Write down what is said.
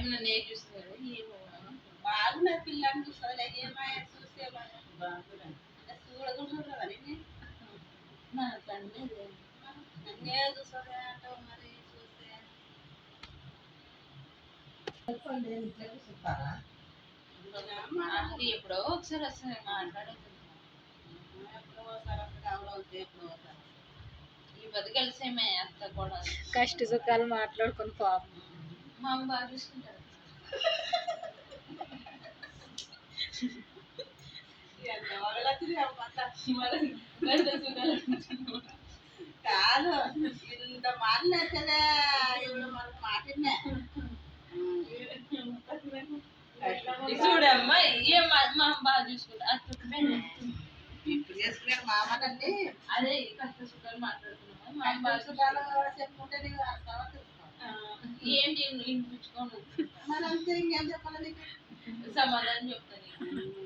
ఏమన్నా నేను చూస్తున్నారు ఏమో బాగున్నది పిల్లని చూస్తుంది ఏమైనా చూస్తే చూడకుంటుందని నా తండ్రి నన్నే చూస్తుంది అంటావు మరి చూస్తే చూస్తారా ఎప్పుడో ఒకసారి వస్తుంది మాట్లాడుతుంది ఎప్పుడో ఒకసారి కావడం ఎప్పుడో ఒకసారి ఈ పది కలిసేమే అత్త కూడా కష్ట సుఖాలు మాట్లాడుకొని పాపం మా అమ్మ బాగా చూసుకుంటారు కాదు ఇంత మాట్లాడలే ఇప్పుడు మనకు మాటిన్నే చూడమ్మా ఏం మా అమ్మ బాగా చూసుకుంటారు ఇప్పుడు చేసుకున్నాడు మామనండి అదే కష్ట సుఖాలు మాట్లాడుతున్నాము మా అమ్మ బాగా సుఖాలు చెప్పుకుంటే నీకు అర్థమా ఏంటి వినిపించుకోను మరి అంతే ఇంకేం చెప్పాలి నీకు సమాధానం చెప్తాను